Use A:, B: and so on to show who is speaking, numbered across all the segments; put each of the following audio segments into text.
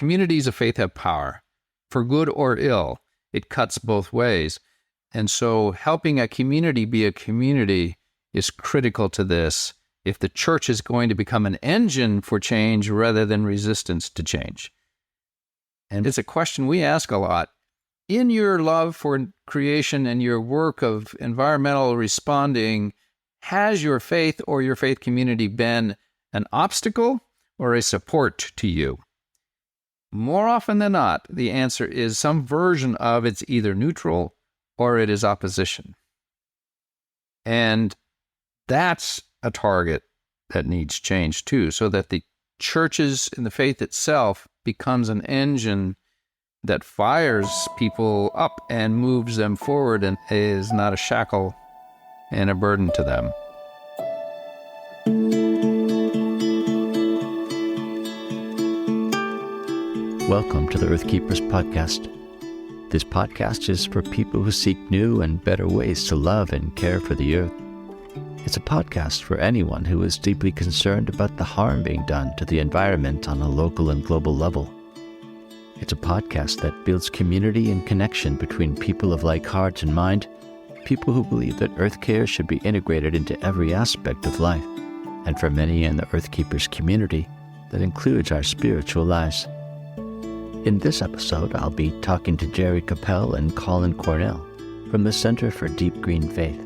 A: Communities of faith have power, for good or ill. It cuts both ways. And so helping a community be a community is critical to this if the church is going to become an engine for change rather than resistance to change. And it's a question we ask a lot. In your love for creation and your work of environmental responding, has your faith or your faith community been an obstacle or a support to you? More often than not, the answer is some version of it's either neutral or it is opposition. And that's a target that needs change too, so that the churches and the faith itself becomes an engine that fires people up and moves them forward and is not a shackle and a burden to them.
B: Welcome to the Earth Keepers podcast. This podcast is for people who seek new and better ways to love and care for the earth. It's a podcast for anyone who is deeply concerned about the harm being done to the environment on a local and global level. It's a podcast that builds community and connection between people of like heart and mind, people who believe that earth care should be integrated into every aspect of life, and for many in the Earth Keepers community, that includes our spiritual lives. In this episode, I'll be talking to Jerry Cappel and Collin Cornell from the Center for Deep Green Faith.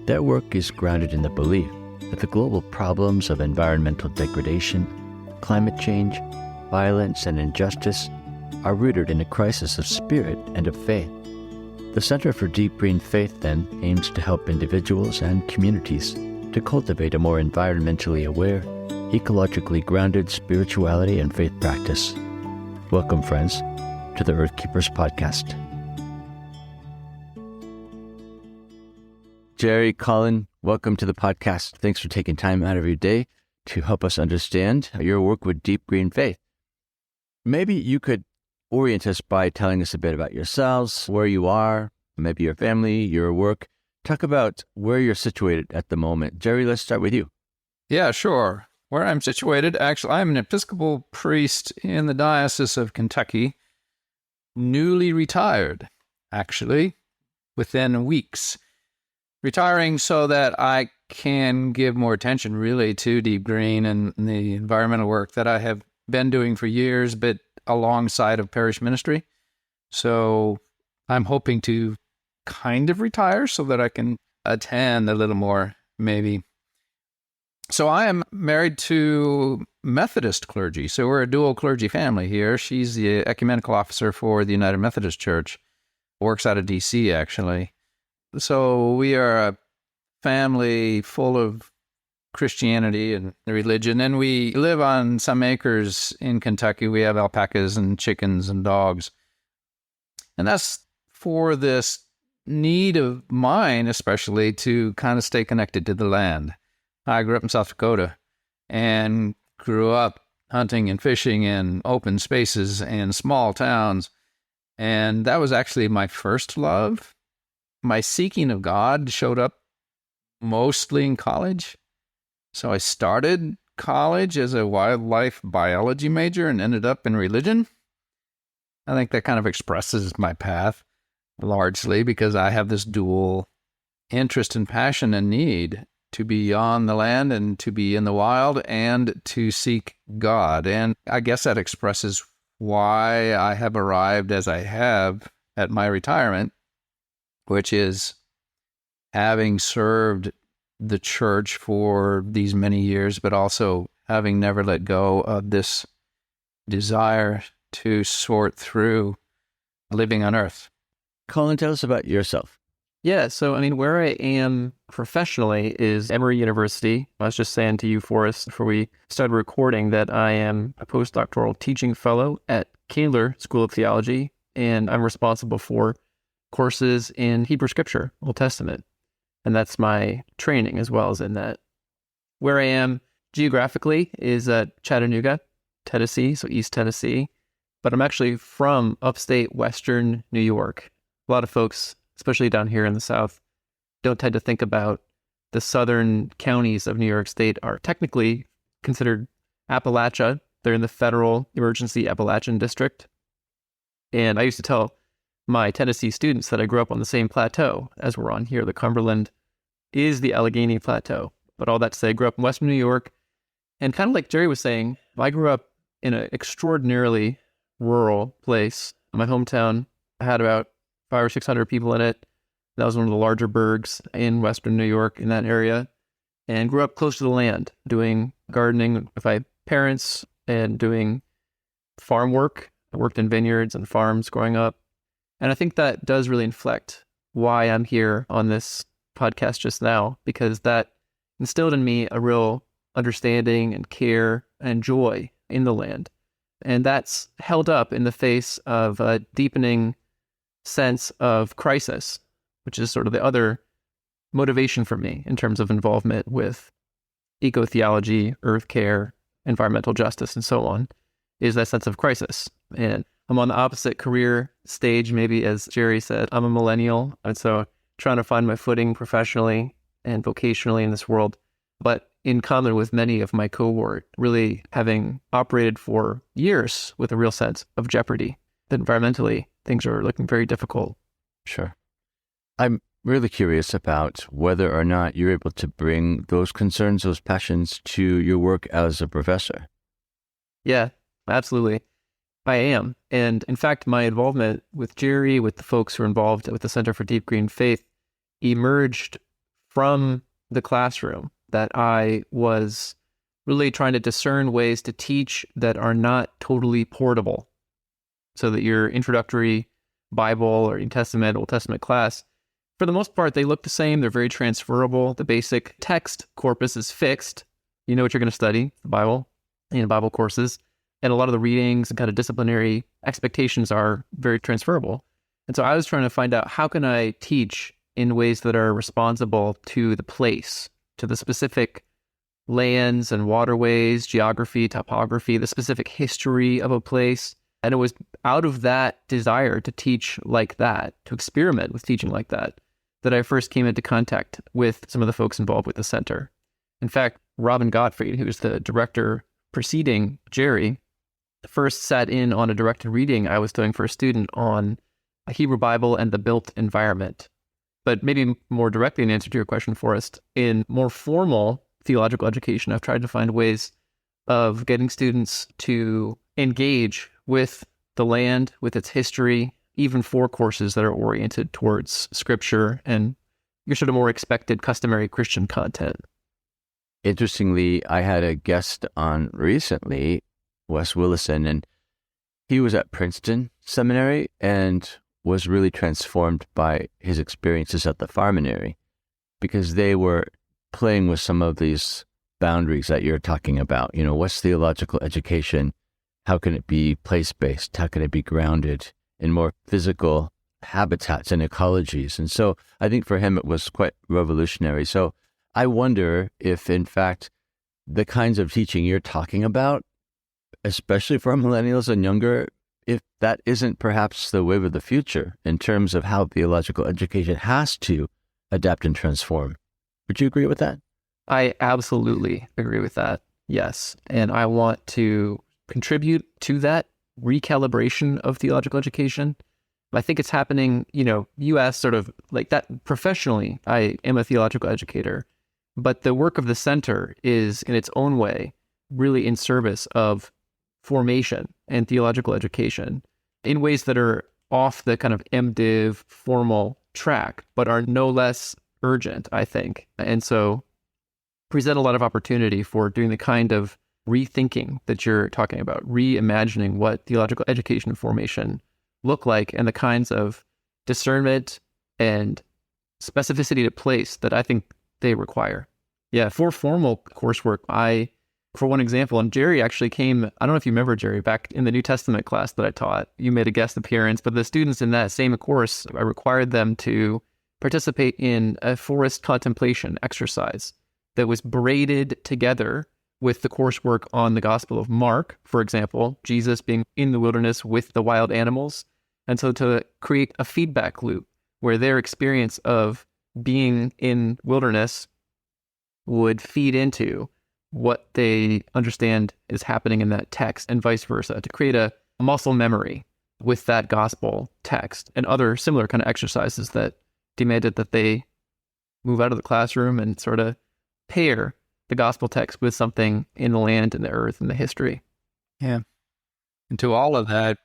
B: Their work is grounded in the belief that the global problems of environmental degradation, climate change, violence, and injustice are rooted in a crisis of spirit and of faith. The Center for Deep Green Faith then aims to help individuals and communities to cultivate a more environmentally aware, ecologically grounded spirituality and faith practice. Welcome, friends, to the Earth Keepers podcast. Jerry, Collin, welcome to the podcast. Thanks for taking time out of your day to help us understand your work with Deep Green Faith. Maybe you could orient us by telling us a bit about yourselves, where you are, maybe your family, your work. Talk about where you're situated at the moment. Jerry, let's start with you.
A: Yeah, sure. Where I'm situated, actually, I'm an Episcopal priest in the Diocese of Kentucky, newly retired, actually, within weeks. Retiring so that I can give more attention, really, to Deep Green and the environmental work that I have been doing for years, but alongside of parish ministry. So I'm hoping to kind of retire so that I can attend a little more, maybe. So I am married to Methodist clergy. So we're a dual clergy family here. She's the ecumenical officer for the United Methodist Church, works out of D.C., actually. So we are a family full of Christianity and religion, and we live on some acres in Kentucky. We have alpacas and chickens and dogs. And that's for this need of mine, especially, to kind of stay connected to the land. I grew up in South Dakota and grew up hunting and fishing in open spaces and small towns. And that was actually my first love. My seeking of God showed up mostly in college. So I started college as a wildlife biology major and ended up in religion. I think that kind of expresses my path largely because I have this dual interest and passion and need to be on the land and to be in the wild and to seek God. And I guess that expresses why I have arrived as I have at my retirement, which is having served the church for these many years, but also having never let go of this desire to sort through living on earth.
B: Collin, tell us about yourself.
C: Yeah, so where I am professionally is Emory University. I was just saying to you, Forrest, before we started recording, that I am a postdoctoral teaching fellow at Kaler School of Theology, and I'm responsible for courses in Hebrew Scripture, Old Testament. And that's my training as well as in that. Where I am geographically is Chattanooga, Tennessee, so East Tennessee. But I'm actually from upstate Western New York. A lot of folks, especially down here in the South, don't tend to think about the southern counties of New York State are technically considered Appalachia, They're in the Federal Emergency Appalachian District. And I used to tell my Tennessee students that I grew up on the same plateau as we're on here. The Cumberland is the Allegheny Plateau. But all that to say, I grew up in Western New York. And kind of like Jerry was saying, I grew up in an extraordinarily rural place. My hometown had about 500 or 600 people in it. That was one of the larger burgs in Western New York in that area. And grew up close to the land, doing gardening with my parents and doing farm work. I worked in vineyards and farms growing up. And I think that does really inflect why I'm here on this podcast just now, because that instilled in me a real understanding and care and joy in the land. And that's held up in the face of a deepening sense of crisis, which is sort of the other motivation for me in terms of involvement with ecotheology, earth care, environmental justice, and so on, is that sense of crisis. And I'm on the opposite career stage, maybe, as Jerry said. I'm a millennial, and so trying to find my footing professionally and vocationally in this world, but in common with many of my cohort, really having operated for years with a real sense of jeopardy, that environmentally things are looking very difficult.
B: Sure. I'm really curious about whether or not you're able to bring those concerns, those passions to your work as a professor.
C: Yeah, absolutely. I am. And in fact, my involvement with Jerry, with the folks who are involved with the Center for Deep Green Faith, emerged from the classroom, that I was really trying to discern ways to teach that are not totally portable. So that your introductory Bible or New Testament, Old Testament class, for the most part, they look the same. They're very transferable. The basic text corpus is fixed. You know what you're going to study, the Bible, in Bible courses. And a lot of the readings and kind of disciplinary expectations are very transferable. And so I was trying to find out, how can I teach in ways that are responsible to the place, to the specific lands and waterways, geography, topography, the specific history of a place. And it was out of that desire to teach like that, to experiment with teaching like that I first came into contact with some of the folks involved with the center. In fact, Robin Gottfried, who was the director preceding Jerry, first sat in on a directed reading I was doing for a student on a Hebrew Bible and the built environment. But maybe more directly in answer to your question, Forrest, in more formal theological education, I've tried to find ways of getting students to engage with the land, with its history, even for courses that are oriented towards scripture and your sort of more expected, customary Christian content.
B: Interestingly, I had a guest on recently, Wes Willison, and he was at Princeton Seminary and was really transformed by his experiences at the Farminary, because they were playing with some of these boundaries that you're talking about. You know, what's theological education? How can it be place-based? How can it be grounded in more physical habitats and ecologies? And so I think for him it was quite revolutionary. So I wonder if, in fact, the kinds of teaching you're talking about, especially for millennials and younger, if that isn't perhaps the wave of the future in terms of how theological education has to adapt and transform. Would you agree with that?
C: I absolutely agree with that. Yes. And I want to contribute to that recalibration of theological education. I think it's happening, you asked sort of like that professionally. I am a theological educator, but the work of the center is in its own way really in service of formation and theological education in ways that are off the kind of MDiv formal track, but are no less urgent, I think. And so present a lot of opportunity for doing the kind of rethinking that you're talking about, reimagining what theological education and formation look like, and the kinds of discernment and specificity to place that I think they require. Yeah, for formal coursework, for one example, and Jerry actually came, I don't know if you remember, Jerry, back in the New Testament class that I taught, you made a guest appearance, but the students in that same course, I required them to participate in a Forrest contemplation exercise that was braided together with the coursework on the Gospel of Mark, for example, Jesus being in the wilderness with the wild animals. And so to create a feedback loop where their experience of being in wilderness would feed into what they understand is happening in that text and vice versa, to create a muscle memory with that gospel text and other similar kind of exercises that demanded that they move out of the classroom and sort of pair the gospel text with something in the land and the earth and the history.
A: Yeah. And to all of that,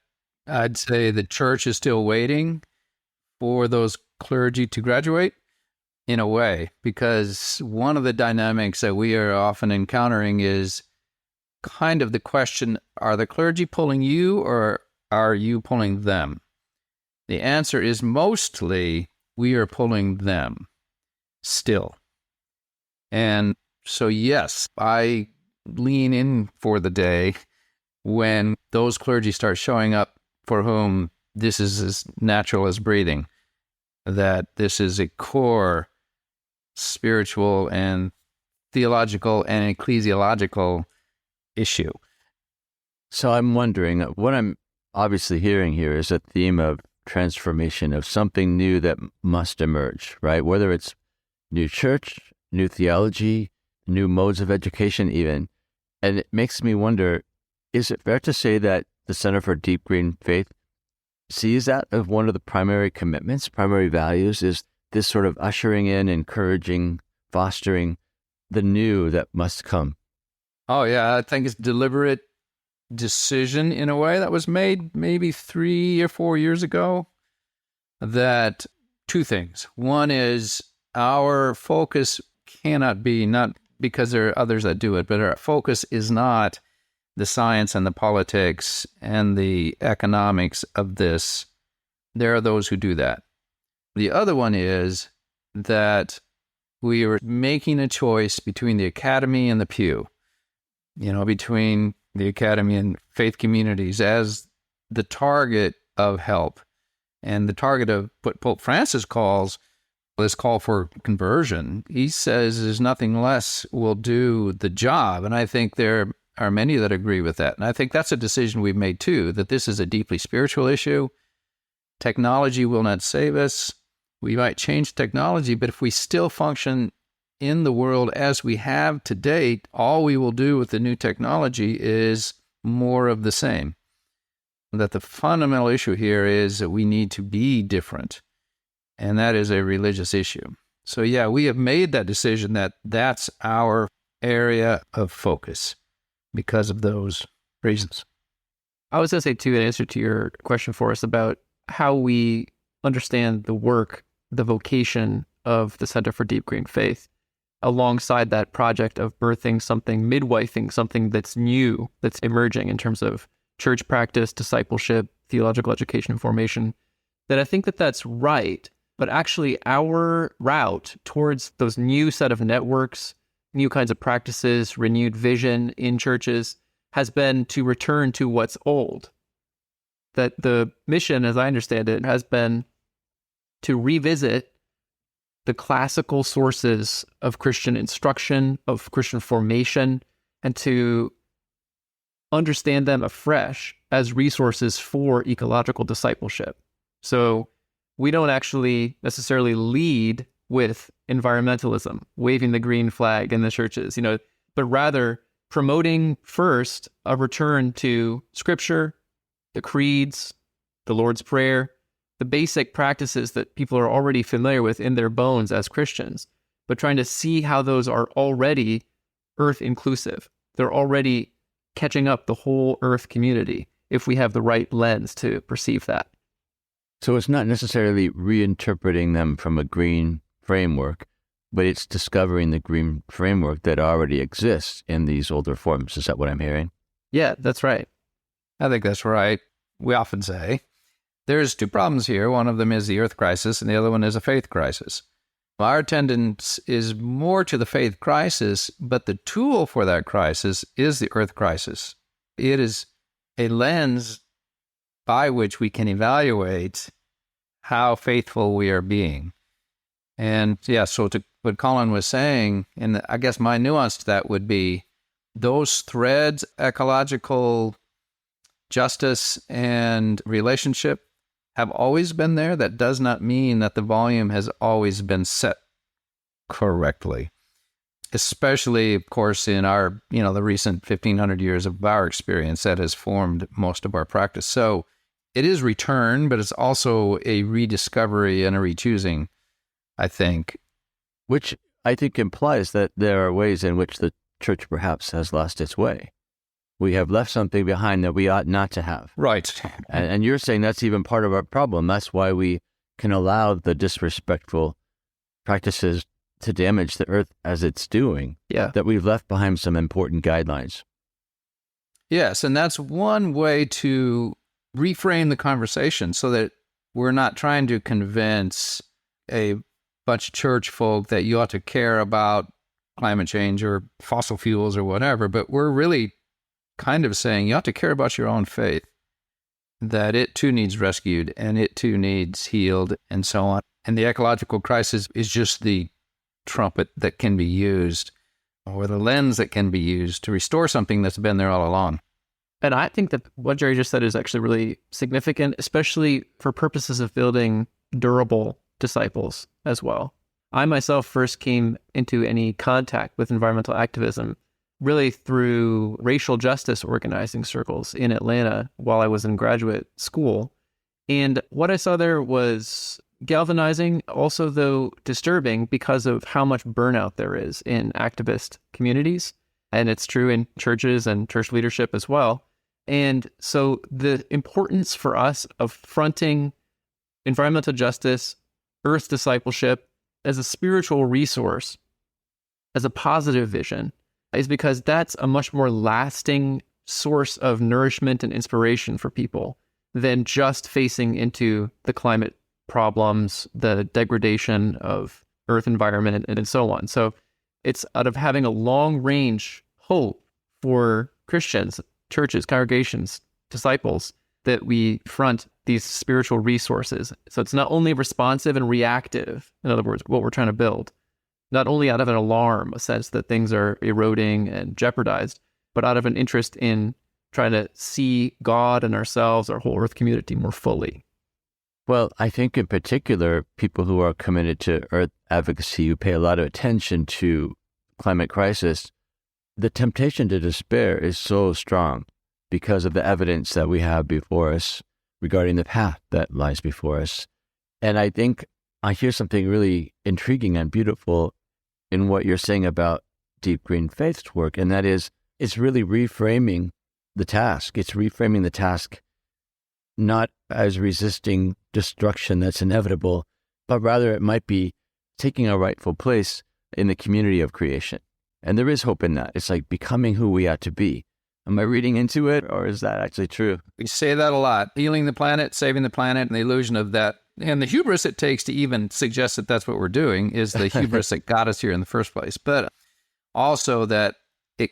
A: I'd say the church is still waiting for those clergy to graduate in a way, because one of the dynamics that we are often encountering is kind of the question, are the clergy pulling you or are you pulling them? The answer is mostly we are pulling them still. And so, yes, I lean in for the day when those clergy start showing up for whom this is as natural as breathing, that this is a core spiritual and theological and ecclesiological issue.
B: So I'm wondering, what I'm obviously hearing here is a theme of transformation, of something new that must emerge, right? Whether it's new church, new theology, new modes of education even. And it makes me wonder, is it fair to say that the Center for Deep Green Faith sees that as one of the primary commitments, primary values, is this sort of ushering in, encouraging, fostering the new that must come?
A: Oh, yeah, I think it's deliberate decision in a way that was made maybe 3 or 4 years ago, that two things. One is our focus cannot be, not because there are others that do it, but our focus is not the science and the politics and the economics of this. There are those who do that. The other one is that we are making a choice between the academy and the pew, between the academy and faith communities as the target of help and the target of what Pope Francis calls this call for conversion. He says there's nothing less will do the job. And I think there are many that agree with that. And I think that's a decision we've made too, that this is a deeply spiritual issue. Technology will not save us. We might change technology, but if we still function in the world as we have to date, all we will do with the new technology is more of the same. That the fundamental issue here is that we need to be different, and that is a religious issue. So yeah, we have made that decision that that's our area of focus because of those reasons.
C: I was going to say, too, in answer to your question, Forrest, about how we understand the work, the vocation of the Center for Deep Green Faith, alongside that project of birthing something, midwifing something that's new, that's emerging in terms of church practice, discipleship, theological education and formation, that I think that that's right. But actually our route towards those new set of networks, new kinds of practices, renewed vision in churches has been to return to what's old. That the mission, as I understand it, has been to revisit the classical sources of Christian instruction, of Christian formation, and to understand them afresh as resources for ecological discipleship. So we don't actually necessarily lead with environmentalism, waving the green flag in the churches, but rather promoting first a return to Scripture, the creeds, the Lord's Prayer, the basic practices that people are already familiar with in their bones as Christians, but trying to see how those are already earth inclusive. They're already catching up the whole earth community if we have the right lens to perceive that.
B: So it's not necessarily reinterpreting them from a green framework, but it's discovering the green framework that already exists in these older forms. Is that what I'm hearing?
C: Yeah, that's right.
A: I think that's right. We often say there's two problems here. One of them is the earth crisis, and the other one is a faith crisis. Our attendance is more to the faith crisis, but the tool for that crisis is the earth crisis. It is a lens by which we can evaluate how faithful we are being. And yeah, so to what Collin was saying, and I guess my nuance to that would be those threads, ecological justice and relationship, have always been there. That does not mean that the volume has always been set correctly. especially, of course, in our, the recent 1,500 years of our experience that has formed most of our practice. So it is return, but it's also a rediscovery and a rechoosing, I think.
B: Which I think implies that there are ways in which the church perhaps has lost its way. We have left something behind that we ought not to have.
A: Right.
B: And you're saying that's even part of our problem. That's why we can allow the disrespectful practices to damage the earth as it's doing.
C: Yeah.
B: That we've left behind some important guidelines.
A: Yes, and that's one way to reframe the conversation so that we're not trying to convince a bunch of church folk that you ought to care about climate change or fossil fuels or whatever, but we're really kind of saying you ought to care about your own faith, that it too needs rescued and it too needs healed and so on. And the ecological crisis is just the trumpet that can be used, or the lens that can be used to restore something that's been there all along.
C: And I think that what Jerry just said is actually really significant, especially for purposes of building durable disciples as well. I myself first came into any contact with environmental activism really through racial justice organizing circles in Atlanta while I was in graduate school. And what I saw there was galvanizing, also though disturbing because of how much burnout there is in activist communities. And it's true in churches and church leadership as well. And so the importance for us of fronting environmental justice, earth discipleship as a spiritual resource, as a positive vision, is because that's a much more lasting source of nourishment and inspiration for people than just facing into the climate problems, the degradation of earth environment, and so on. So it's out of having a long-range hope for Christians, churches, congregations, disciples, that we front these spiritual resources. So it's not only responsive and reactive, in other words, what we're trying to build, not only out of an alarm, a sense that things are eroding and jeopardized, but out of an interest in trying to see God and ourselves, our whole earth community, more fully.
B: Well, I think in particular, people who are committed to earth advocacy, who pay a lot of attention to climate crisis, the temptation to despair is so strong because of the evidence that we have before us regarding the path that lies before us. And I think I hear something really intriguing and beautiful in what you're saying about Deep Green Faith's work, and that is, it's really reframing the task. It's reframing the task not as resisting destruction that's inevitable, but rather it might be taking a rightful place in the community of creation. And there is hope in that. It's like becoming who we ought to be. Am I reading into it, or is that actually true?
A: We say that a lot. Healing the planet, saving the planet, and the illusion of that. And the hubris it takes to even suggest that that's what we're doing is the hubris that got us here in the first place. But also that it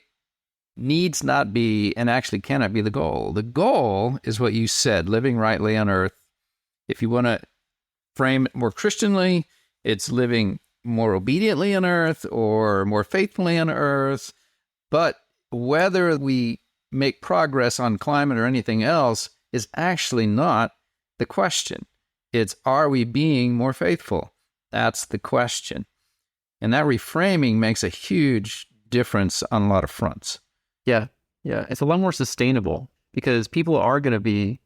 A: needs not be, and actually cannot be, the goal. The goal is what you said, living rightly on earth. If you want to frame it more Christianly, it's living more obediently on earth or more faithfully on earth. But whether we make progress on climate or anything else is actually not the question. It's, are we being more faithful? That's the question. And that reframing makes a huge difference on a lot of fronts.
C: Yeah. It's a lot more sustainable because people are going to be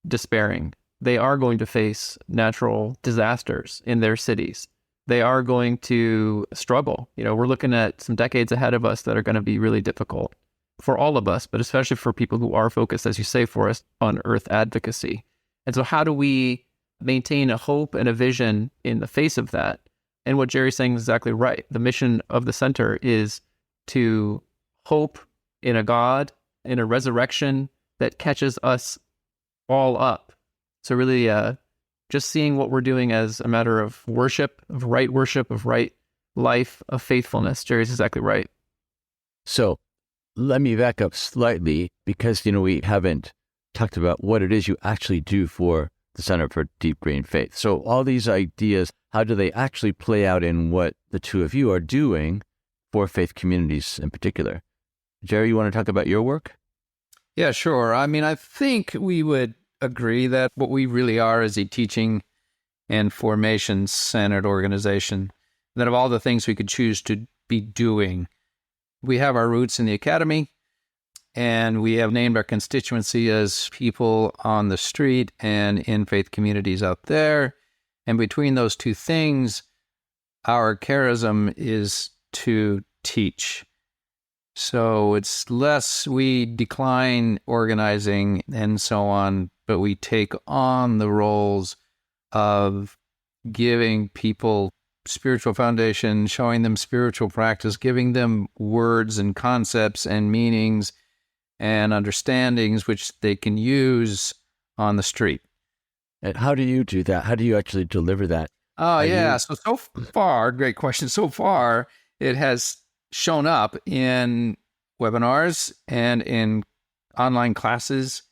C: despairing. They are going to face natural disasters in their cities. They are going to struggle. We're looking at some decades ahead of us that are going to be really difficult for all of us, but especially for people who are focused, as you say, Forrest, on earth advocacy. And so how do we maintain a hope and a vision in the face of that? And what Jerry's saying is exactly right. The mission of the center is to hope in a God, in a resurrection that catches us all up. So really just seeing what we're doing as a matter of worship, of right life, of faithfulness. Jerry's exactly right.
B: So let me back up slightly because, we haven't talked about what it is you actually do for the Center for Deep Green Faith. So all these ideas, how do they actually play out in what the two of you are doing for faith communities in particular? Jerry, you want to talk about your work?
A: Yeah, sure. I think we would agree that what we really are is a teaching and formation-centered organization, that of all the things we could choose to be doing. We have our roots in the academy, and we have named our constituency as people on the street and in faith communities out there. And between those two things, our charism is to teach. So it's less we decline organizing and so on, but we take on the roles of giving people spiritual foundation, showing them spiritual practice, giving them words and concepts and meanings and understandings which they can use on the street.
B: And how do you do that? How do you actually deliver that?
A: Oh, yeah. So far, great question. So far, it has shown up in webinars and in online classes.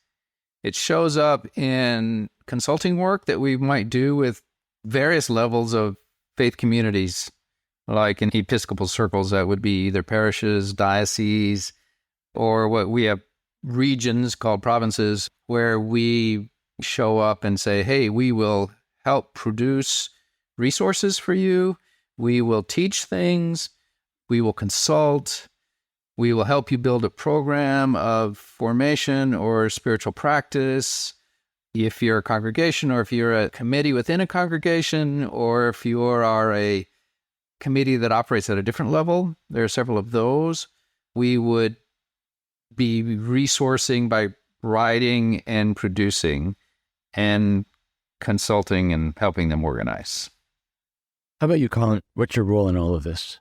A: It shows up in consulting work that we might do with various levels of faith communities, like in Episcopal circles, that would be either parishes, dioceses, or what we have regions called provinces, where we show up and say, hey, we will help produce resources for you. We will teach things. We will consult. We will help you build a program of formation or spiritual practice. If you're a congregation, or if you're a committee within a congregation, or if you are a committee that operates at a different level, there are several of those. We would be resourcing by writing and producing and consulting and helping them organize.
B: How about you, Collin? What's your role in all of this?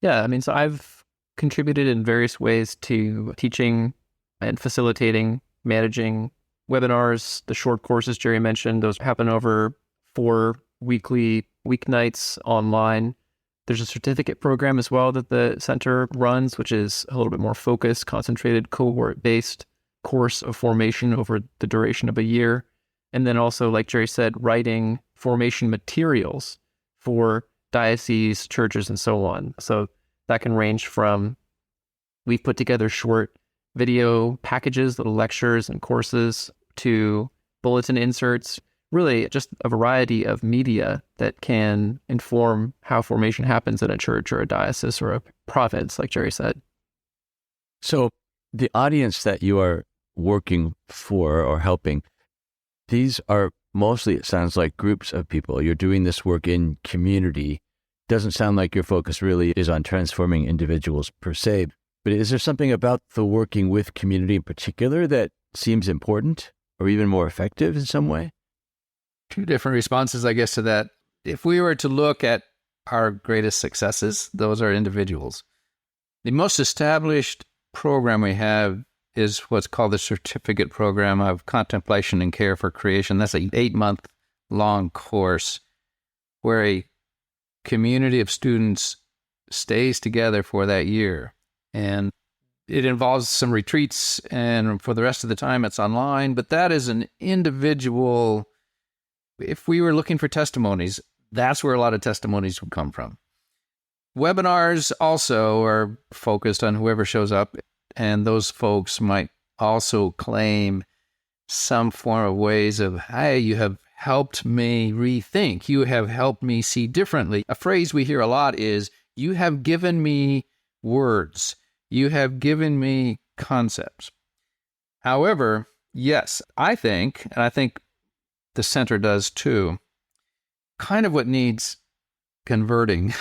C: Yeah, I mean, so I've contributed in various ways to teaching and facilitating, managing webinars, the short courses Jerry mentioned. Those happen over 4 weekly weeknights online. There's a certificate program as well that the center runs, which is a little bit more focused, concentrated, cohort-based course of formation over the duration of a year. And then also, like Jerry said, writing formation materials for dioceses, churches, and so on. So that can range from, we've put together short video packages, little lectures and courses, to bulletin inserts, really just a variety of media that can inform how formation happens in a church or a diocese or a province, like Jerry said.
B: So the audience that you are working for or helping, these are mostly, it sounds like, groups of people. You're doing this work in community. Doesn't sound like your focus really is on transforming individuals per se, but is there something about the working with community in particular that seems important or even more effective in some way?
A: 2 different responses, I guess, to that. If we were to look at our greatest successes, those are individuals. The most established program we have is what's called the Certificate Program of Contemplation and Care for Creation. That's an 8-month-long course where a community of students stays together for that year. And it involves some retreats, and for the rest of the time it's online. But that is an individual. If we were looking for testimonies, that's where a lot of testimonies would come from. Webinars also are focused on whoever shows up, and those folks might also claim some form of ways of, hey, you have helped me rethink. You have helped me see differently. A phrase we hear a lot is, you have given me words. You have given me concepts. However, yes, I think, and I think the center does too, kind of what needs converting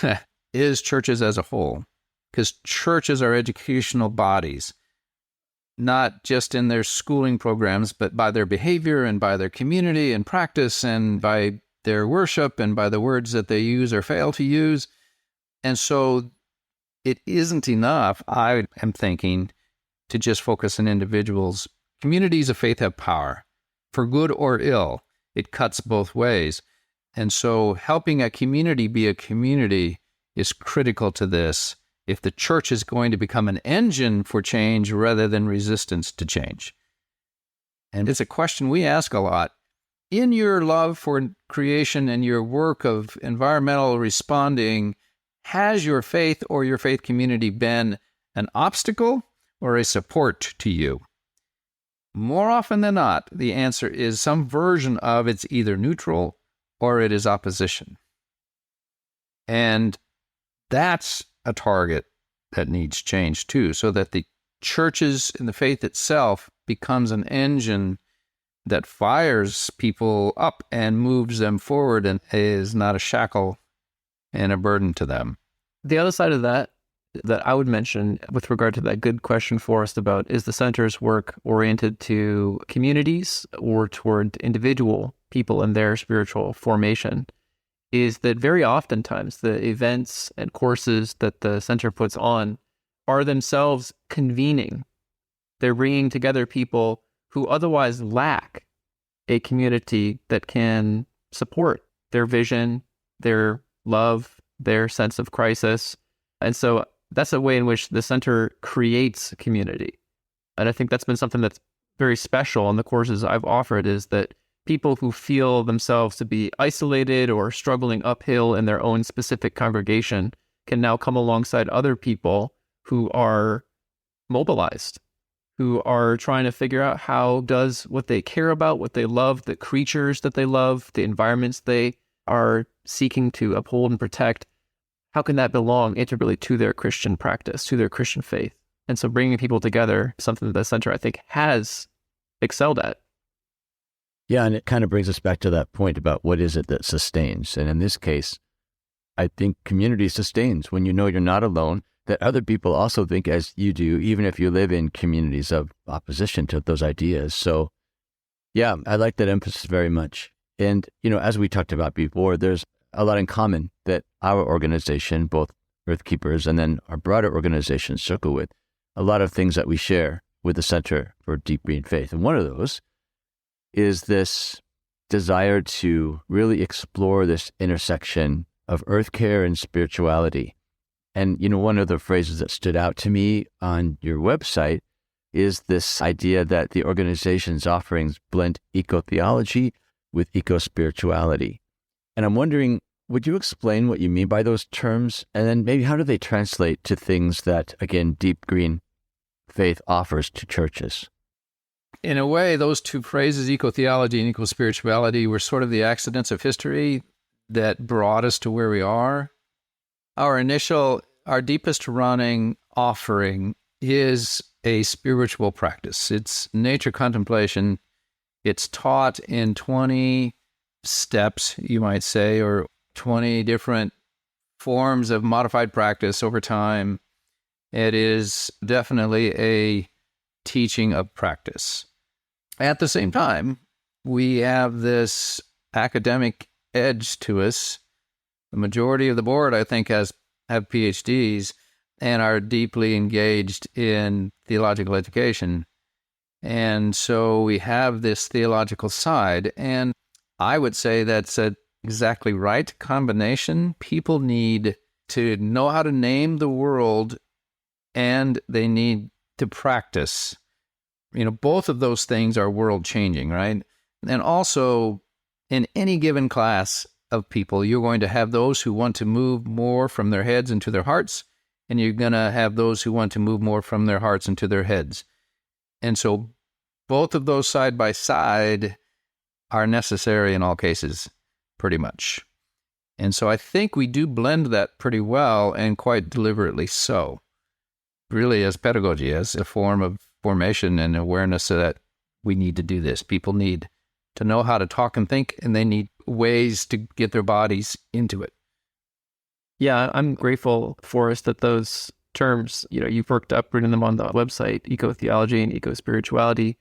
A: is churches as a whole, because churches are educational bodies, not just in their schooling programs, but by their behavior and by their community and practice and by their worship and by the words that they use or fail to use. And so it isn't enough, I am thinking, to just focus on individuals. Communities of faith have power, for good or ill. It cuts both ways. And so helping a community be a community is critical to this if the church is going to become an engine for change rather than resistance to change. And it's a question we ask a lot. In your love for creation and your work of environmental responding, has your faith or your faith community been an obstacle or a support to you? More often than not, the answer is some version of it's either neutral or it is opposition. And that's a target that needs change too, so that the churches and the faith itself becomes an engine that fires people up and moves them forward and is not a shackle and a burden to them.
C: The other side of that I would mention with regard to that good question, Forrest, about is the center's work oriented to communities or toward individual people and their spiritual formation, is that very oftentimes the events and courses that the center puts on are themselves convening. They're bringing together people who otherwise lack a community that can support their vision, their love, their sense of crisis. And so that's a way in which the center creates community. And I think that's been something that's very special in the courses I've offered, is that people who feel themselves to be isolated or struggling uphill in their own specific congregation can now come alongside other people who are mobilized, who are trying to figure out how does what they care about, what they love, the creatures that they love, the environments they are seeking to uphold and protect, how can that belong integrally to their Christian practice, to their Christian faith? And so bringing people together, something that the center, I think, has excelled at.
B: Yeah, and it kind of brings us back to that point about what is it that sustains. And in this case, I think community sustains when you know you're not alone, that other people also think as you do, even if you live in communities of opposition to those ideas. So yeah, I like that emphasis very much. And, as we talked about before, there's a lot in common that our organization, both Earthkeepers and then our broader organization, Circle With, a lot of things that we share with the Center for Deep Green Faith. And one of those is this desire to really explore this intersection of earth care and spirituality. And, one of the phrases that stood out to me on your website is this idea that the organization's offerings blend ecotheology with ecospirituality. And I'm wondering, would you explain what you mean by those terms? And then maybe how do they translate to things that, again, Deep Green Faith offers to churches?
A: In a way, those two phrases, ecotheology and ecospirituality, were sort of the accidents of history that brought us to where we are. Our deepest running offering is a spiritual practice. It's nature contemplation. It's taught in 20 steps, you might say, or 20 different forms of modified practice over time. It is definitely a teaching of practice. At the same time, we have this academic edge to us. The majority of the board, I think, have PhDs and are deeply engaged in theological education. And so we have this theological side, and I would say that's an exactly right combination. People need to know how to name the world, and they need to practice. Both of those things are world-changing, right? And also, in any given class of people, you're going to have those who want to move more from their heads into their hearts, and you're going to have those who want to move more from their hearts into their heads. And so both of those side by side are necessary in all cases, pretty much. And so I think we do blend that pretty well, and quite deliberately so. Really, as pedagogy, as a form of formation and awareness that we need to do this. People need to know how to talk and think, and they need ways to get their bodies into it.
C: Yeah, I'm grateful, Forrest, that those terms, you've worked up, written them on the website, ecotheology and ecospirituality.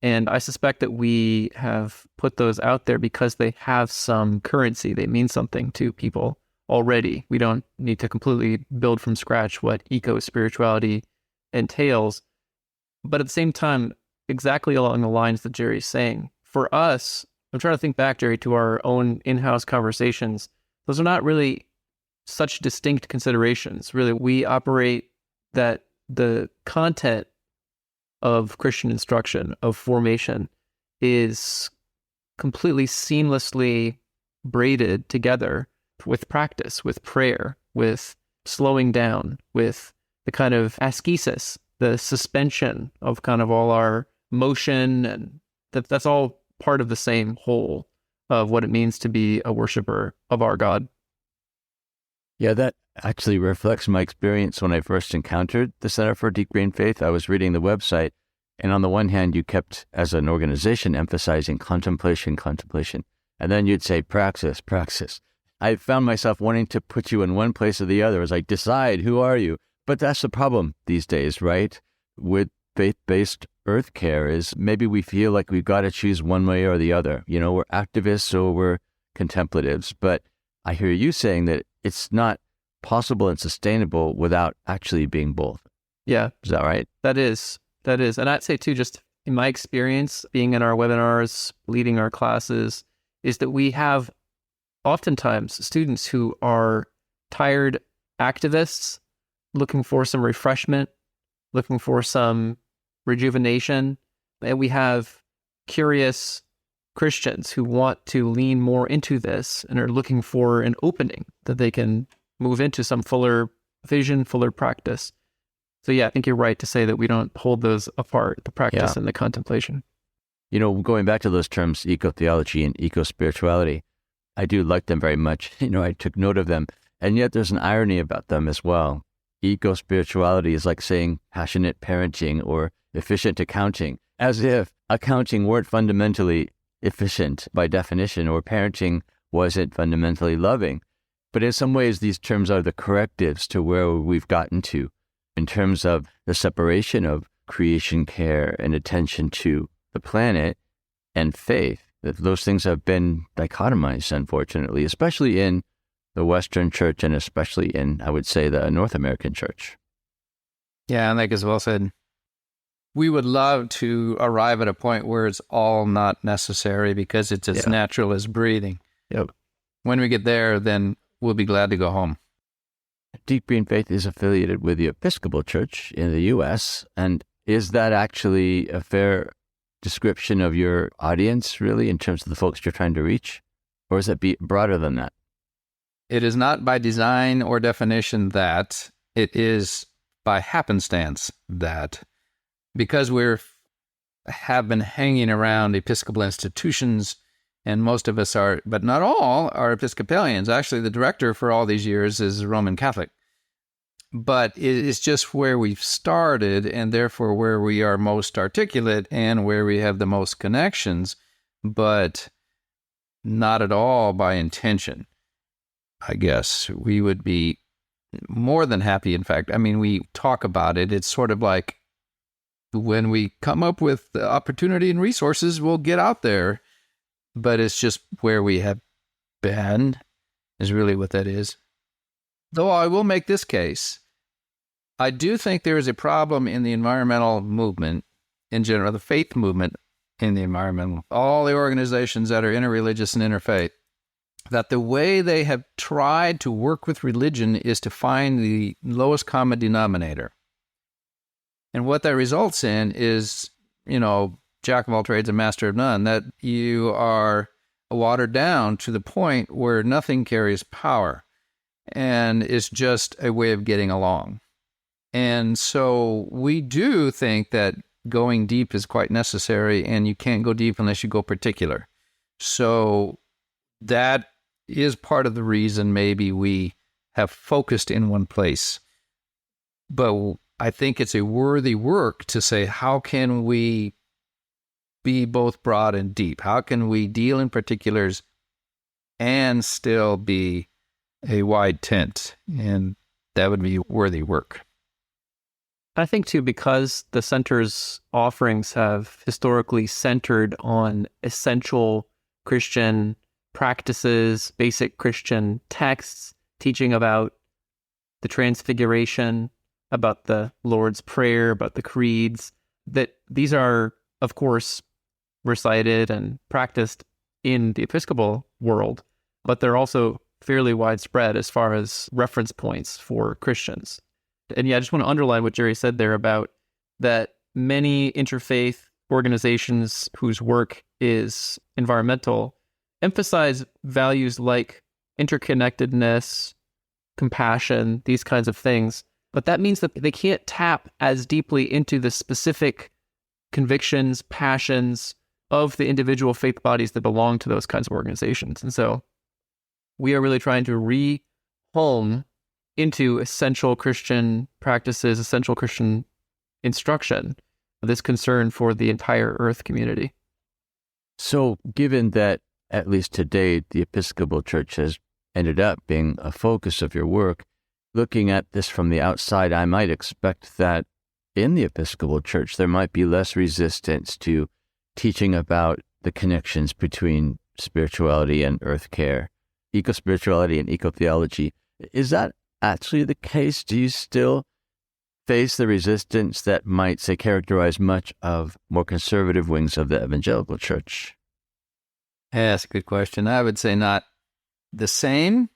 C: And I suspect that we have put those out there because they have some currency. They mean something to people already. We don't need to completely build from scratch what eco-spirituality entails. But at the same time, exactly along the lines that Jerry's saying, for us, I'm trying to think back, Jerry, to our own in-house conversations. Those are not really such distinct considerations. Really, we operate that the content of Christian instruction, of formation, is completely seamlessly braided together with practice, with prayer, with slowing down, with the kind of ascesis, the suspension of kind of all our motion, and that's all part of the same whole of what it means to be a worshiper of our God.
B: Yeah, that actually reflects my experience when I first encountered the Center for Deep Green Faith. I was reading the website, and on the one hand, you kept, as an organization, emphasizing contemplation, contemplation, and then you'd say praxis, praxis. I found myself wanting to put you in one place or the other. As I decide, who are you? But that's the problem these days, right? With faith-based earth care is maybe we feel like we've got to choose one way or the other. You know, we're activists or we're contemplatives. But I hear you saying that it's not possible and sustainable without actually being both.
C: Yeah.
B: Is that right?
C: That is. And I'd say too, just in my experience, being in our webinars, leading our classes, is that we have oftentimes students who are tired activists looking for some refreshment, looking for some rejuvenation. And we have curious Christians who want to lean more into this and are looking for an opening that they can move into some fuller vision, fuller practice. So yeah, I think you're right to say that we don't hold those apart, the practice and the contemplation.
B: You know, going back to those terms, ecotheology and ecospirituality, I do like them very much. You know, I took note of them. And yet there's an irony about them as well. Ecospirituality is like saying passionate parenting or efficient accounting, as if accounting weren't fundamentally efficient by definition, or parenting wasn't fundamentally loving. But in some ways, these terms are the correctives to where we've gotten to in terms of the separation of creation care and attention to the planet and faith. That those things have been dichotomized, unfortunately, especially in the Western church and especially in, I would say, the North American church.
A: Yeah, and like as well said, we would love to arrive at a point where it's all not necessary because it's as natural as breathing.
C: Yep.
A: When we get there, then we'll be glad to go home.
B: Deep Green Faith is affiliated with the Episcopal Church in the U.S., and is that actually a fair description of your audience, really, in terms of the folks you're trying to reach? Or is it broader than that?
A: It is not by design or definition that. It is by happenstance that. Because have been hanging around Episcopal institutions, and most of us are, but not all, are Episcopalians. Actually, the director for all these years is Roman Catholic. But it is just where we've started, and therefore where we are most articulate and where we have the most connections, but not at all by intention. I guess we would be more than happy. In fact, I mean, we talk about it. It's sort of like when we come up with the opportunity and resources, we'll get out there. But it's just where we have been is really what that is. Though I will make this case, I do think there is a problem in the environmental movement in general, the faith movement in the environmental, all the organizations that are interreligious and interfaith, that the way they have tried to work with religion is to find the lowest common denominator. And what that results in is, you know, jack of all trades and master of none, that you are watered down to the point where nothing carries power and it's just a way of getting along. And so we do think that going deep is quite necessary, and you can't go deep unless you go particular. So that is part of the reason maybe we have focused in one place. But I think it's a worthy work to say, how can we be both broad and deep? How can we deal in particulars and still be a wide tent? And that would be worthy work.
C: I think too, because the center's offerings have historically centered on essential Christian practices, basic Christian texts, teaching about the Transfiguration, about the Lord's Prayer, about the creeds, that these are, of course, recited and practiced in the Episcopal world, but they're also fairly widespread as far as reference points for Christians. And yeah, I just want to underline what Jerry said there about that many interfaith organizations whose work is environmental emphasize values like interconnectedness, compassion, these kinds of things. But that means that they can't tap as deeply into the specific convictions, passions of the individual faith bodies that belong to those kinds of organizations. And so we are really trying to home into essential Christian practices, essential Christian instruction, this concern for the entire Earth community.
B: So given that, at least to date, the Episcopal Church has ended up being a focus of your work, looking at this from the outside, I might expect that in the Episcopal Church, there might be less resistance to teaching about the connections between spirituality and earth care, ecospirituality and ecotheology. Is that actually the case? Do you still face the resistance that might, say, characterize much of more conservative wings of the evangelical church?
A: Yeah, that's a good question. I would say not the same,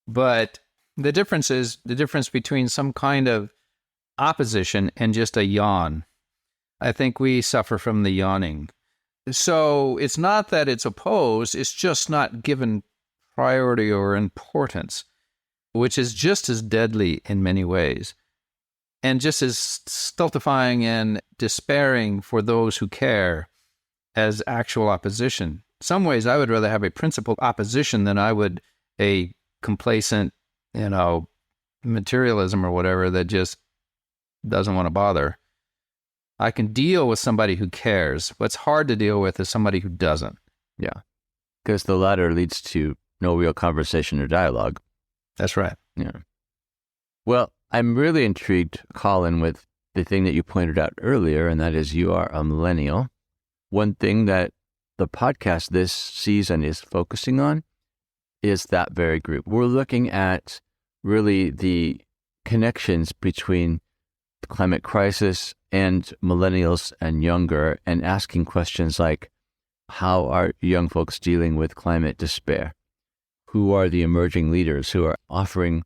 A: but the difference is the difference between some kind of opposition and just a yawn. I think we suffer from the yawning. So it's not that it's opposed, it's just not given priority or importance, which is just as deadly in many ways, and just as stultifying and despairing for those who care as actual opposition. In some ways, I would rather have a principled opposition than I would a complacent, materialism or whatever that just doesn't want to bother. I can deal with somebody who cares. What's hard to deal with is somebody who doesn't.
B: Yeah, because the latter leads to no real conversation or dialogue.
A: That's right.
B: Yeah. Well, I'm really intrigued, Collin, with the thing that you pointed out earlier, and that is you are a millennial. One thing that the podcast this season is focusing on is that very group. We're looking at really the connections between the climate crisis and millennials and younger, and asking questions like, how are young folks dealing with climate despair? Who are the emerging leaders who are offering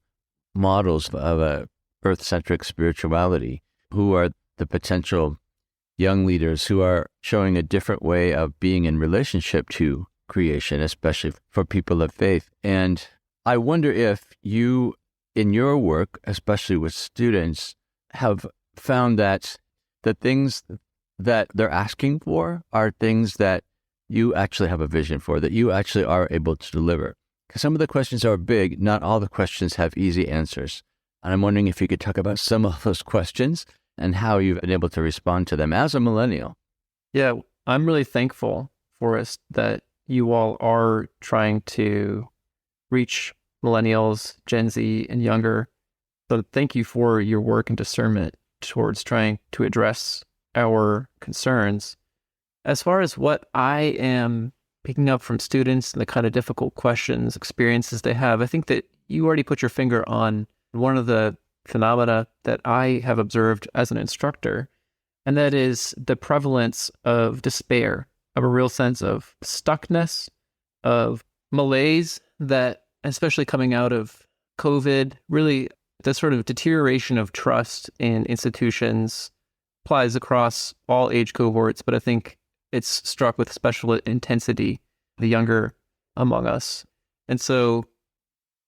B: models of a earth-centric spirituality? Who are the potential young leaders who are showing a different way of being in relationship to creation, especially for people of faith? And I wonder if you, in your work, especially with students, have found that the things that they're asking for are things that you actually have a vision for, that you actually are able to deliver. Because some of the questions are big, not all the questions have easy answers. And I'm wondering if you could talk about some of those questions and how you've been able to respond to them as a millennial.
C: Yeah, I'm really thankful, Forrest, that you all are trying to reach millennials, Gen Z, and younger. So thank you for your work and discernment towards trying to address our concerns. As far as what I am picking up from students and the kind of difficult questions, experiences they have, I think that you already put your finger on one of the phenomena that I have observed as an instructor, and that is the prevalence of despair, of a real sense of stuckness, of malaise that, especially coming out of COVID, really the sort of deterioration of trust in institutions applies across all age cohorts, but I think it's struck with special intensity the younger among us. And so,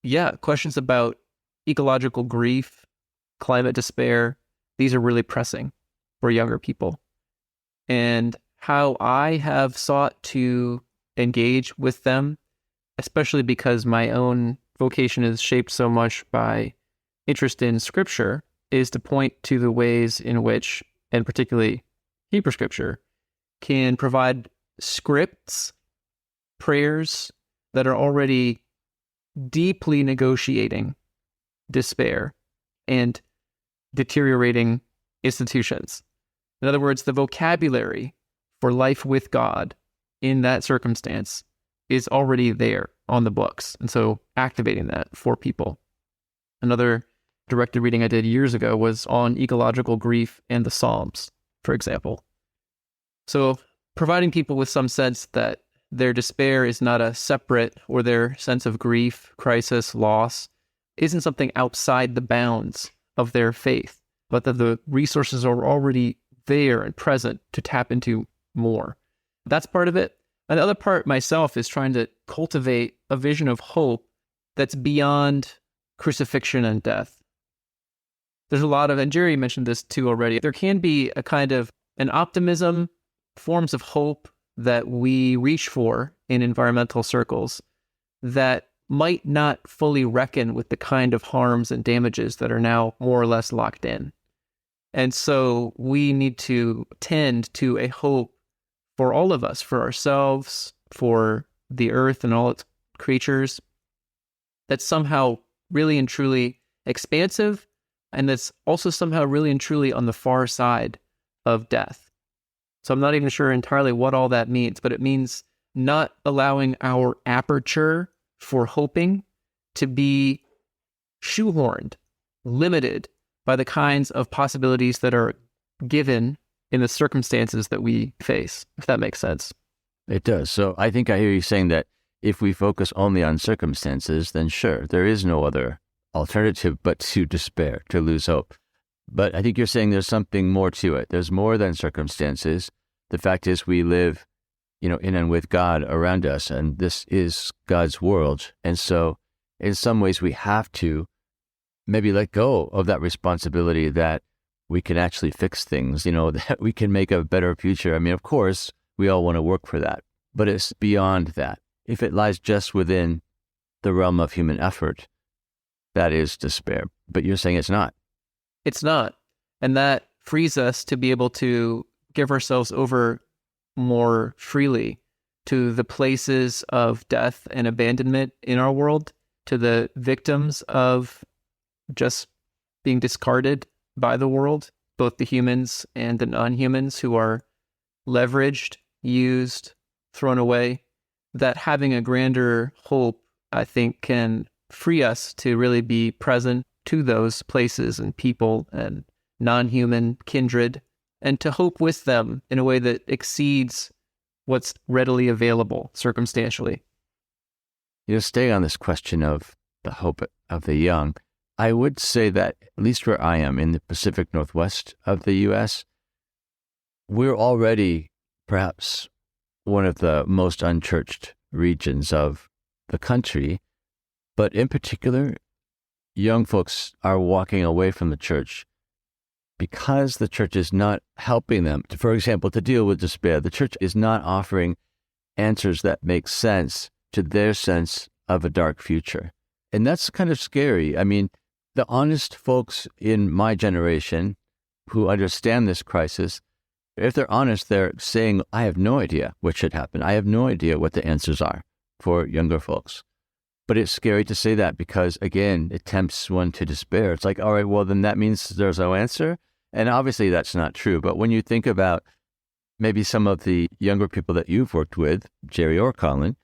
C: yeah, questions about ecological grief, climate despair, these are really pressing for younger people. And how I have sought to engage with them, especially because my own vocation is shaped so much by interest in Scripture, is to point to the ways in which, and particularly Hebrew Scripture, can provide scripts, prayers that are already deeply negotiating despair and deteriorating institutions. In other words, the vocabulary for life with God in that circumstance is already there on the books. And so activating that for people. Another directed reading I did years ago was on ecological grief and the Psalms, for example. So providing people with some sense that their despair is not a separate, or their sense of grief, crisis, loss, isn't something outside the bounds of their faith, but that the resources are already there and present to tap into more. That's part of it. And the other part myself is trying to cultivate a vision of hope that's beyond crucifixion and death. There's a lot of, and Jerry mentioned this too already, there can be a kind of an optimism, forms of hope that we reach for in environmental circles that might not fully reckon with the kind of harms and damages that are now more or less locked in. And so we need to tend to a hope for all of us, for ourselves, for the earth and all its creatures, that's somehow really and truly expansive, and that's also somehow really and truly on the far side of death. So I'm not even sure entirely what all that means, but it means not allowing our aperture for hoping to be shoehorned, limited by the kinds of possibilities that are given in the circumstances that we face, if that makes sense.
B: It does. So I think I hear you saying that if we focus only on circumstances, then sure, there is no other alternative but to despair, to lose hope. But I think you're saying there's something more to it. There's more than circumstances. The fact is we live, in and with God around us, and this is God's world. And so in some ways we have to maybe let go of that responsibility that we can actually fix things, that we can make a better future. I mean, of course, we all want to work for that, but it's beyond that. If it lies just within the realm of human effort, that is despair. But you're saying it's not.
C: It's not. And that frees us to be able to give ourselves over more freely to the places of death and abandonment in our world, to the victims of just being discarded by the world, both the humans and the non-humans who are leveraged, used, thrown away. That having a grander hope, I think, can free us to really be present to those places and people and non-human kindred, and to hope with them in a way that exceeds what's readily available circumstantially.
B: Staying on this question of the hope of the young, I would say that, at least where I am in the Pacific Northwest of the U.S., we're already perhaps one of the most unchurched regions of the country. But in particular, young folks are walking away from the church because the church is not helping them, for example, to deal with despair. The church is not offering answers that make sense to their sense of a dark future. And that's kind of scary. I mean, the honest folks in my generation who understand this crisis, if they're honest, they're saying, I have no idea what should happen. I have no idea what the answers are for younger folks. But it's scary to say that because, again, it tempts one to despair. It's like, all right, well, then that means there's no answer. And obviously that's not true. But when you think about maybe some of the younger people that you've worked with, Jerry or Collin,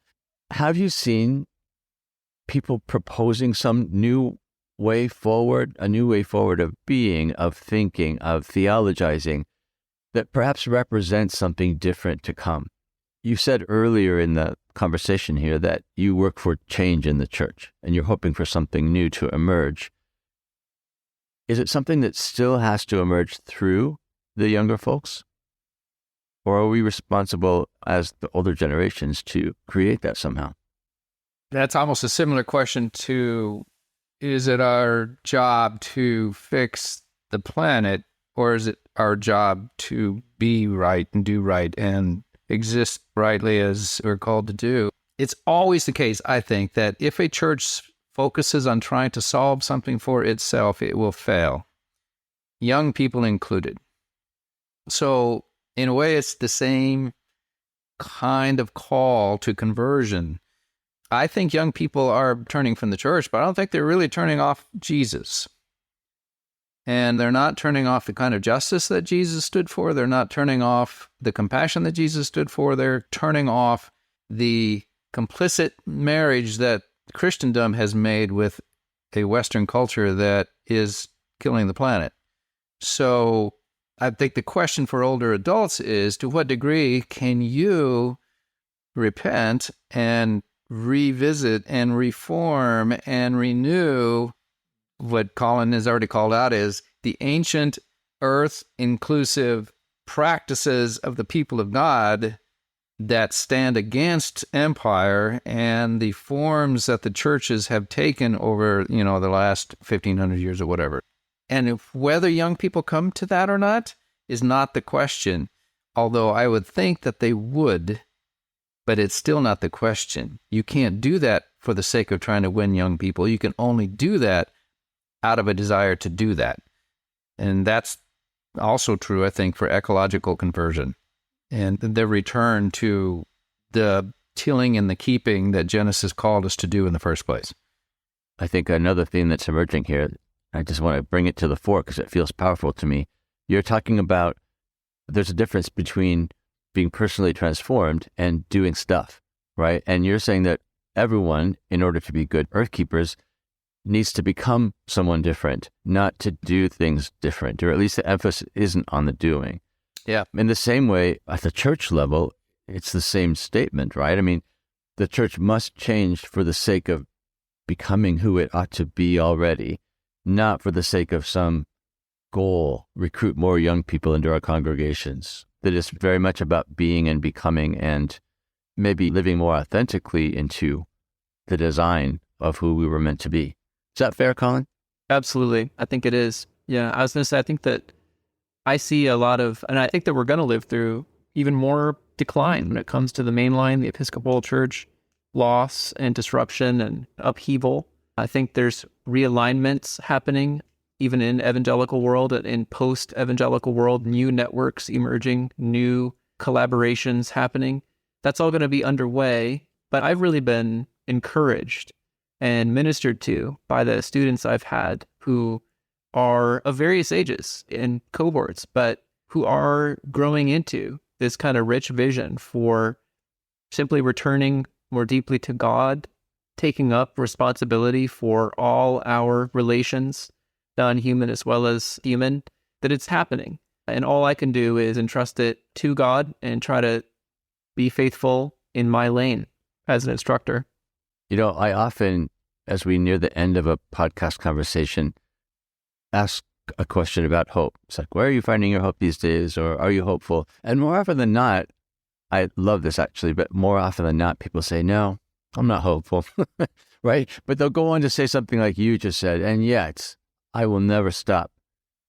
B: have you seen people proposing some new way forward, a new way forward of being, of thinking, of theologizing that perhaps represents something different to come? You said earlier in the conversation here that you work for change in the church and you're hoping for something new to emerge. Is it something that still has to emerge through the younger folks? Or are we responsible as the older generations to create that somehow?
A: That's almost a similar question to, is it our job to fix the planet, or is it our job to be right and do right and exist rightly as we're called to do? It's always the case, I think, that if a church focuses on trying to solve something for itself, it will fail, young people included. So in a way, it's the same kind of call to conversion. I think young people are turning from the church, but I don't think they're really turning off Jesus. And they're not turning off the kind of justice that Jesus stood for. They're not turning off the compassion that Jesus stood for. They're turning off the complicit marriage that Christendom has made with a Western culture that is killing the planet. So I think the question for older adults is, to what degree can you repent and revisit and reform and renew what Collin has already called out as the ancient earth-inclusive practices of the people of God that stand against empire and the forms that the churches have taken over, the last 1,500 years or whatever. And if whether young people come to that or not is not the question, although I would think that they would, but it's still not the question. You can't do that for the sake of trying to win young people. You can only do that out of a desire to do that. And that's also true, I think, for ecological conversion and the return to the tilling and the keeping that Genesis called us to do in the first place.
B: I think another theme that's emerging here, I just want to bring it to the fore because it feels powerful to me. You're talking about there's a difference between being personally transformed and doing stuff, right? And you're saying that everyone, in order to be good earth keepers, needs to become someone different, not to do things different, or at least the emphasis isn't on the doing.
A: Yeah.
B: In the same way, at the church level, it's the same statement, right? I mean, the church must change for the sake of becoming who it ought to be already, not for the sake of some goal, recruit more young people into our congregations. That is very much about being and becoming and maybe living more authentically into the design of who we were meant to be. Is that fair, Collin?
C: Absolutely. I think it is. Yeah, I was going to say, I think that I see a lot of, and I think that we're going to live through even more decline when it comes to the mainline, the Episcopal Church, loss and disruption and upheaval. I think there's realignments happening even in evangelical world and in post-evangelical world, new networks emerging, new collaborations happening. That's all going to be underway, but I've really been encouraged and ministered to by the students I've had who are of various ages and cohorts, but who are growing into this kind of rich vision for simply returning more deeply to God, taking up responsibility for all our relations, non-human as well as human, that it's happening. And all I can do is entrust it to God and try to be faithful in my lane as an instructor.
B: You know, I often, as we near the end of a podcast conversation, ask a question about hope. It's like, where are you finding your hope these days? Or are you hopeful? And more often than not, I love this actually, but more often than not, people say, no, I'm not hopeful, right? But they'll go on to say something like you just said, and yet I will never stop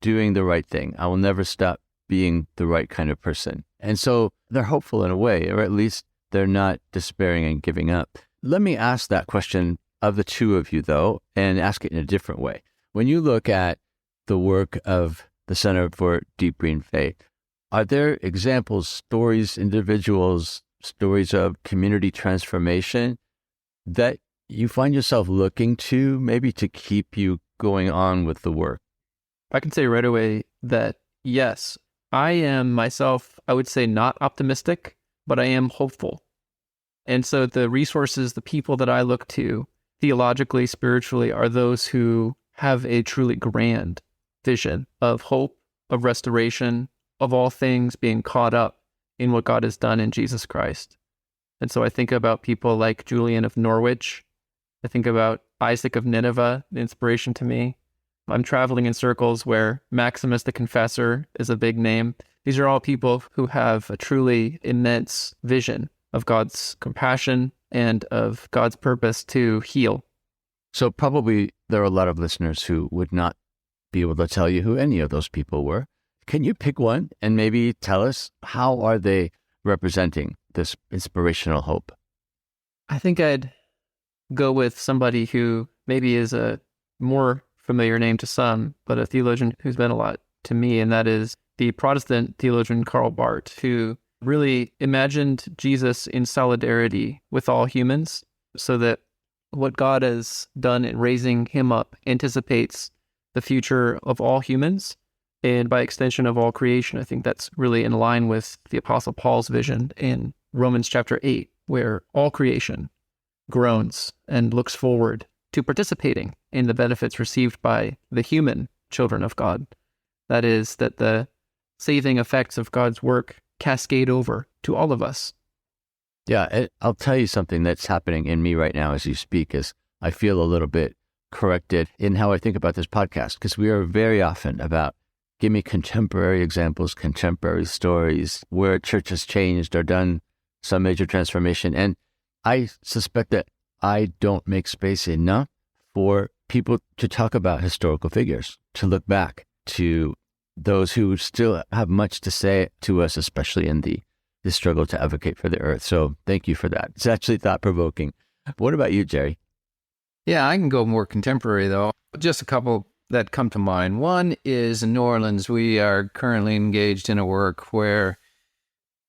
B: doing the right thing. I will never stop being the right kind of person. And so they're hopeful in a way, or at least they're not despairing and giving up. Let me ask that question of the two of you, though, and ask it in a different way. When you look at the work of the Center for Deep Green Faith, are there examples, stories, individuals, stories of community transformation that you find yourself looking to, maybe to keep you going on with the work?
C: I can say right away that, yes, I am myself, I would say not optimistic, but I am hopeful. And so the resources, the people that I look to theologically, spiritually, are those who have a truly grand vision of hope, of restoration, of all things being caught up in what God has done in Jesus Christ. And so I think about people like Julian of Norwich. I think about Isaac of Nineveh, the inspiration to me. I'm traveling in circles where Maximus the Confessor is a big name. These are all people who have a truly immense vision of God's compassion and of God's purpose to heal.
B: So probably there are a lot of listeners who would not be able to tell you who any of those people were. Can you pick one and maybe tell us how are they representing this inspirational hope?
C: I think I'd go with somebody who maybe is a more familiar name to some, but a theologian who's been a lot to me, and that is the Protestant theologian Karl Barth, who really imagined Jesus in solidarity with all humans, so that what God has done in raising him up anticipates the future of all humans, and by extension of all creation. I think that's really in line with the Apostle Paul's vision in Romans chapter 8, where all creation groans and looks forward to participating in the benefits received by the human children of God. That is, that the saving effects of God's work cascade over to all of us.
B: Yeah, I'll tell you something that's happening in me right now as you speak is I feel a little bit corrected in how I think about this podcast, because we are very often about give me contemporary examples, contemporary stories where church has changed or done some major transformation. And I suspect that I don't make space enough for people to talk about historical figures, to look back to those who still have much to say to us, especially in the struggle to advocate for the earth. So thank you for that. It's actually thought-provoking. What about you, Jerry?
A: Yeah, I can go more contemporary, though. Just a couple that come to mind. One is in New Orleans, we are currently engaged in a work where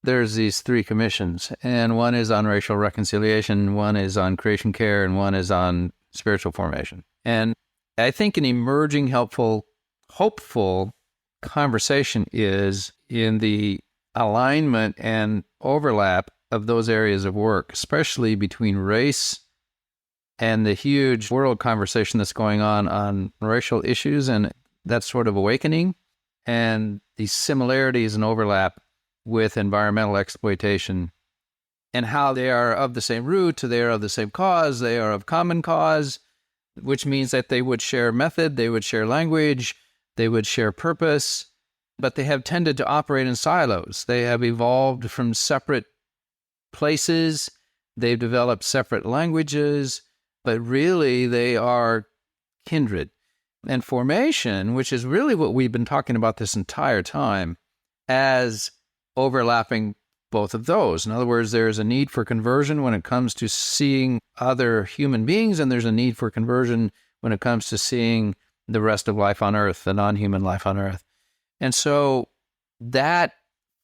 A: there's these three commissions, and one is on racial reconciliation, one is on creation care, and one is on spiritual formation. And I think an emerging, helpful, hopeful conversation is in the alignment and overlap of those areas of work, especially between race and the huge world conversation that's going on racial issues and that sort of awakening, and the similarities and overlap with environmental exploitation, and how they are of the same root, they are of the same cause, they are of common cause, which means that they would share method, they would share language, they would share purpose, but they have tended to operate in silos. They have evolved from separate places, they've developed separate languages, but really they are kindred. And formation, which is really what we've been talking about this entire time, as overlapping both of those. In other words, there's a need for conversion when it comes to seeing other human beings, and there's a need for conversion when it comes to seeing the rest of life on earth, the non-human life on earth. And so that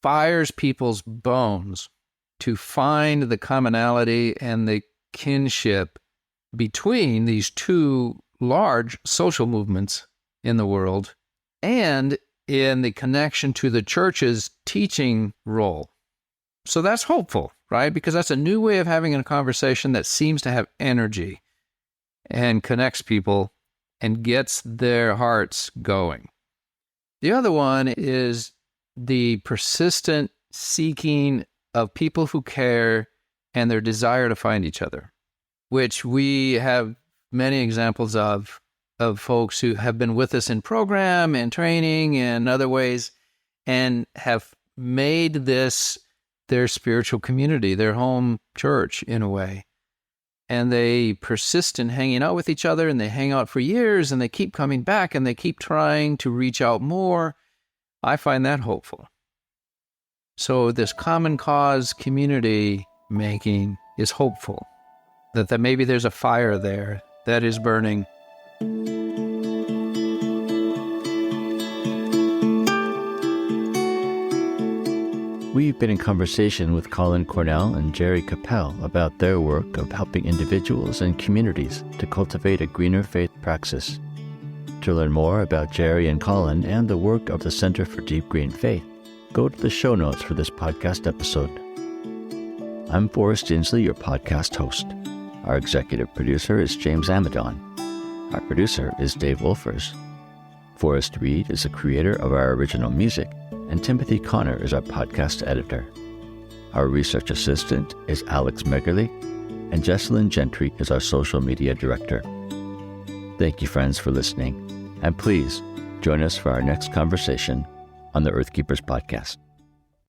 A: fires people's bones to find the commonality and the kinship between these two large social movements in the world and in the connection to the church's teaching role. So that's hopeful, right? Because that's a new way of having a conversation that seems to have energy and connects people and gets their hearts going. The other one is the persistent seeking of people who care and their desire to find each other, which we have many examples of folks who have been with us in program and training and other ways and have made this their spiritual community, their home church in a way. And they persist in hanging out with each other, and they hang out for years, and they keep coming back, and they keep trying to reach out more. I find that hopeful. So this common cause community making is hopeful, that maybe there's a fire there that is burning.
B: We've been in conversation with Collin Cornell and Jerry Cappel about their work of helping individuals and communities to cultivate a greener faith praxis. To learn more about Jerry and Collin and the work of the Center for Deep Green Faith, go to the show notes for this podcast episode. I'm Forrest Inslee, your podcast host. Our executive producer is James Amadon. Our producer is Dave Wolfers. Forrest Reed is the creator of our original music, and Timothy Connor is our podcast editor. Our research assistant is Alex Megerly, and Jessalyn Gentry is our social media director. Thank you, friends, for listening, and please join us for our next conversation on the Earthkeepers podcast.